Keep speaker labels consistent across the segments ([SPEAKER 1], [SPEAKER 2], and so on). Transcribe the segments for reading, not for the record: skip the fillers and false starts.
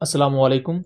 [SPEAKER 1] अस्सलामुअलैकुम।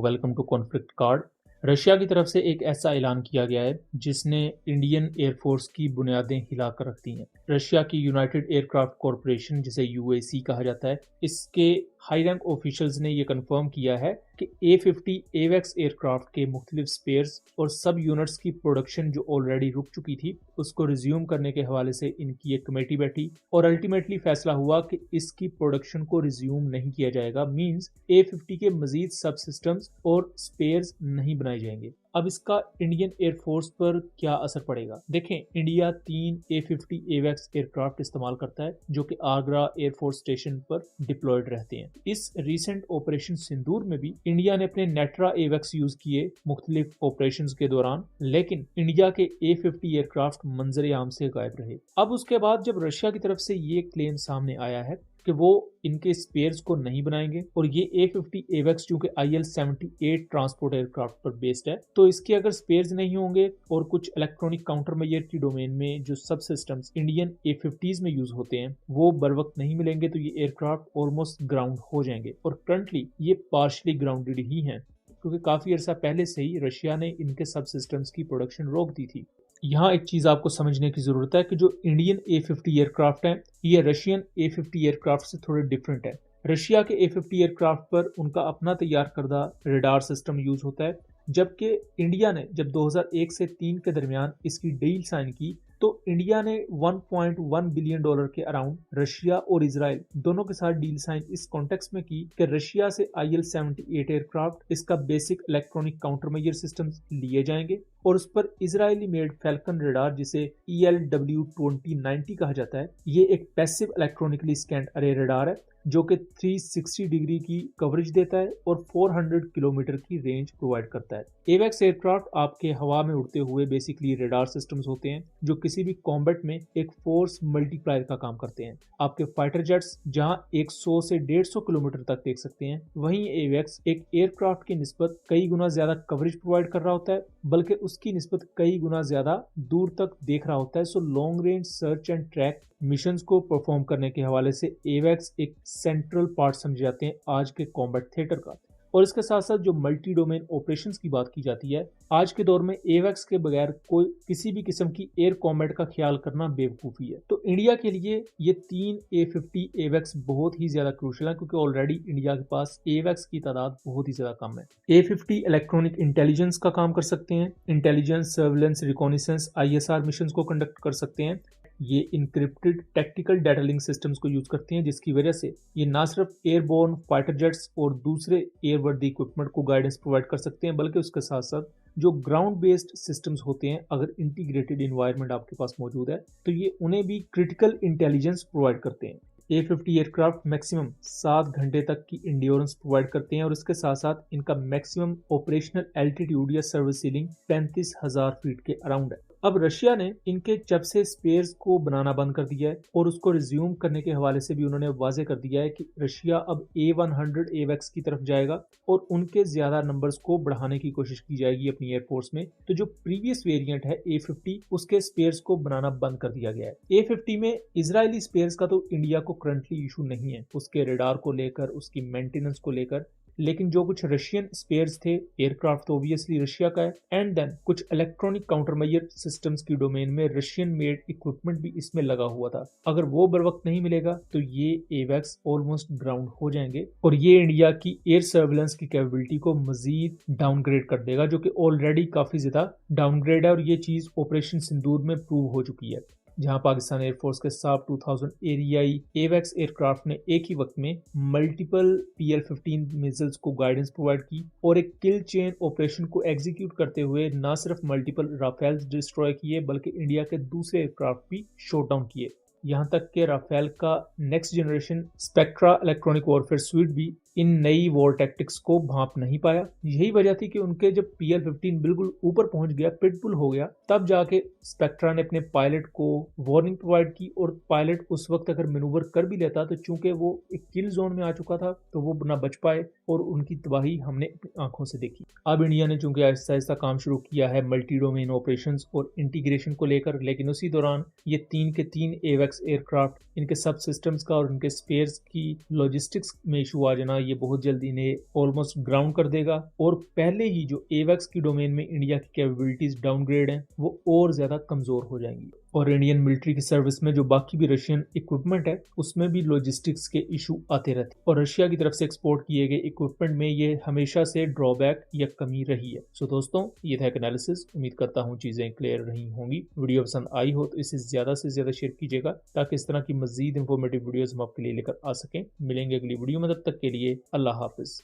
[SPEAKER 1] Welcome to conflict card. Russia की तरफ से एक ऐसा ऐलान किया गया है जिसने इंडियन एयरफोर्स की बुनियादें हिलाकर रख दी हैं। रशिया की यूनाइटेड एयरक्राफ्ट कॉरपोरेशन, जिसे यूएसी कहा जाता है, इसके हाई रैंक ऑफिशियल्स ने यह कंफर्म किया है कि A50 एवेक्स एयरक्राफ्ट के मुख्तलिफ स्पेयर्स और सब यूनिट्स की प्रोडक्शन जो ऑलरेडी रुक चुकी थी उसको रिज्यूम करने के हवाले से इनकी एक कमेटी बैठी और अल्टीमेटली फैसला हुआ कि इसकी प्रोडक्शन को रिज्यूम नहीं किया जाएगा। मींस A50 के मजीद सब सिस्टम्स और स्पेयर्स नहीं बनाए जाएंगे। अब इसका इंडियन एयरफोर्स पर क्या असर पड़ेगा? देखें, इंडिया 3 A50 एवेक्स एयरक्राफ्ट इस्तेमाल करता है जो कि आगरा एयरफोर्स स्टेशन पर डिप्लॉयड रहते हैं। इस रीसेंट ऑपरेशन सिंदूर में भी इंडिया ने अपने नेट्रा एवेक्स यूज किए मुख्तलिफ ऑपरेशंस के दौरान, लेकिन इंडिया के A50 एयरक्राफ्ट मंजर आम से गायब रहे। अब उसके बाद जब रशिया की तरफ से ये क्लेम सामने आया है कि वो इनके स्पेयर्स को नहीं बनाएंगे और ये A50 एवेक्स चूंकि IL-78 ट्रांसपोर्ट एयरक्राफ्ट पर बेस्ड है, तो इसके अगर स्पेयर्स नहीं होंगे और कुछ इलेक्ट्रॉनिक काउंटर मेजर की डोमेन में जो सब सिस्टम्स इंडियन A50s में यूज होते हैं वो बर वक्त नहीं मिलेंगे, तो ये एयरक्राफ्ट ऑलमोस्ट ग्राउंड हो जाएंगे। और करंटली ये पार्शली ग्राउंडेड ही हैं क्योंकि काफी अर्सा पहले से ही रशिया ने इनके सब सिस्टम्स की प्रोडक्शन रोक दी थी। यहाँ एक चीज़ आपको समझने की ज़रूरत है कि जो इंडियन A50 एयरक्राफ्ट हैं ये रशियन A50 एयरक्राफ्ट से थोड़े डिफरेंट है। रशिया के A50 एयरक्राफ्ट पर उनका अपना तैयार करदा रेडार सिस्टम यूज होता है, जबकि इंडिया ने जब 2001 से 3 के दरमियान इसकी डील साइन की तो इंडिया ने $1.1 बिलियन के अराउंड रशिया और इजराइल दोनों के साथ डील साइन इस कॉन्टेक्स्ट में की कि रशिया से IL-78 एयरक्राफ्ट, इसका basic electronic counter measure system लिए जाएंगे और उस पर इजरायली मेड फैल्कन रेडार, जिसे ELW-2090 कहा जाता है, ये एक पैसिव इलेक्ट्रॉनिकली स्कैंड अरे रेडार है जो कि 360 डिग्री की कवरेज देता है और 400 किलोमीटर की रेंज प्रोवाइड करता है। एवेक्स एयरक्राफ्ट आपके हवा में उड़ते हुए बेसिकली रेडार सिस्टम्स होते हैं जो किसी भी कॉम्बैट में एक फोर्स मल्टीप्लायर का काम करते हैं। आपके फाइटर जेट्स जहां 100 से 150 किलोमीटर तक देख सकते हैं, वहीं एवेक्स एक एयरक्राफ्ट की निस्बत कई गुना ज्यादा कवरेज प्रोवाइड कर रहा होता है, बल्कि उसकी निस्बत कई गुना ज्यादा दूर तक देख रहा होता है। So long range search and track missions को परफॉर्म करने के हवाले से एवेक्स एक सेंट्रल पार्ट समझे जाते हैं आज के कॉम्बैट थिएटर का। और इसके साथ साथ जो मल्टी डोमेन ऑपरेशंस की बात की जाती है, आज के दौर में एवेक्स के बगैर कोई किसी भी किस्म की एयर कॉम्बैट का ख्याल करना बेवकूफ़ी है। तो इंडिया के लिए ये 3 A50 एवेक्स बहुत ही ज्यादा क्रूशल है क्योंकि ऑलरेडी इंडिया के पास एवेक्स की तादाद बहुत ही ज्यादा कम है। A50 इलेक्ट्रॉनिक इंटेलिजेंस का काम कर सकते हैं, intelligence, surveillance, reconnaissance, ISR mission को कंडक्ट कर सकते हैं। ये encrypted tactical data link systems को यूज करते हैं, जिसकी वजह से ये ना सिर्फ एयरबोर्न फाइटर जेट्स और दूसरे एयरवर्दी इक्विपमेंट को गाइडेंस प्रोवाइड कर सकते हैं, बल्कि उसके साथ साथ जो ग्राउंड बेस्ड सिस्टम्स होते हैं, अगर इंटीग्रेटेड इन्वायरमेंट आपके पास मौजूद है तो ये उन्हें भी क्रिटिकल इंटेलिजेंस प्रोवाइड करते हैं। A50 एयरक्राफ्ट मैक्सिमम 7 घंटे तक की इंड्योरेंस प्रोवाइड करते हैं और इसके साथ साथ इनका मैक्सिमम ऑपरेशनल एल्टीट्यूड या सर्विस सीलिंग 35,000 फीट के अराउंड है। अब रशिया ने इनके जब से स्पेयर्स को बनाना बंद कर दिया है और उसको रिज्यूम करने के हवाले से भी उन्होंने वाजे कर दिया है कि रशिया अब A100 एवेक्स की तरफ जाएगा और उनके ज्यादा नंबर्स को बढ़ाने की कोशिश की जाएगी अपनी एयरफोर्स में। तो जो प्रीवियस वेरिएंट है A50, उसके स्पेयर्स को बनाना बंद कर दिया गया है। A50 में इजरायली स्पेयर्स का तो इंडिया को करंटली इशू नहीं है, उसके रेडार को लेकर, उसकी मेंटेनेंस को लेकर, लेकिन जो कुछ रशियन स्पेयर्स थे, एयरक्राफ्ट तो ऑब्वियसली रशिया का है, एंड देन कुछ इलेक्ट्रॉनिक काउंटर मेजर सिस्टम्स की डोमेन में रशियन मेड इक्विपमेंट भी इसमें लगा हुआ था। अगर वो बर वक्त नहीं मिलेगा तो ये एवेक्स ऑलमोस्ट ग्राउंड हो जाएंगे और ये इंडिया की एयर सर्विलेंस की कैपेबिलिटी को मजीद डाउनग्रेड कर देगा, जो कि ऑलरेडी काफी ज्यादा डाउनग्रेड है और ये चीज ऑपरेशन सिंदूर में प्रूव हो चुकी है, जहां पाकिस्तान एयरफोर्स के साफ 2000 एरियाई एवेक्स एयरक्राफ्ट ने एक ही वक्त में मल्टीपल PL-15 मिसाइल्स को गाइडेंस प्रोवाइड की और एक किल चेन ऑपरेशन को एग्जीक्यूट करते हुए न सिर्फ मल्टीपल राफेल्स डिस्ट्रॉय किए बल्कि इंडिया के दूसरे एयरक्राफ्ट भी शॉट डाउन किए। यहाँ तक के राफेल का next generation spectra electronic warfare sweet भी इन नई वॉर टैक्टिक्स को भांप नहीं पाया। यही वजह थी कि उनके जब PL-15 बिल्कुल ऊपर पहुंच गया, पिटबुल हो गया, तब जाके स्पेक्ट्रा ने अपने पायलट को वार्निंग प्रोवाइड की और पायलट उस वक्त अगर मैनूवर कर भी लेता तो चूंकि वो एक किल जोन में आ चुका था तो वो ना बच पाए और उनकी तबाही हमने अपनी आंखों से देखी। अब इंडिया ने चूंकि आहिस्ता आहिस्ता काम शुरू किया है मल्टी डोमेन ऑपरेशंस और इंटीग्रेशन को लेकर, लेकिन उसी दौरान ये 3 के 3 एवेक्स एयरक्राफ्ट, इनके सब सिस्टम्स का और इनके स्पेयर्स की लॉजिस्टिक्स में इशू आ जाना, ये बहुत जल्द इन्हें ऑलमोस्ट ग्राउंड कर देगा और पहले ही जो एवैक्स की डोमेन में इंडिया की कैपेबिलिटीज डाउनग्रेड हैं वो और ज्यादा कमजोर हो जाएंगी और इंडियन मिलिट्री की सर्विस में जो बाकी भी रशियन इक्विपमेंट है उसमें भी लॉजिस्टिक्स के इशू आते रहते हैं और रशिया की तरफ से एक्सपोर्ट किए गए इक्विपमेंट में ये हमेशा से ड्रॉबैक या कमी रही है। सो दोस्तों ये था एक एनालिसिस, उम्मीद करता हूँ चीजें क्लियर रही होंगी। वीडियो पसंद आई हो तो इसे ज्यादा से ज्यादा शेयर कीजिएगा ताकि इस तरह की मजीद इंफॉर्मेटिव वीडियोस हम आपके लिए लेकर आ सकें। मिलेंगे अगली वीडियो में, तब तक के लिए अल्लाह हाफिज।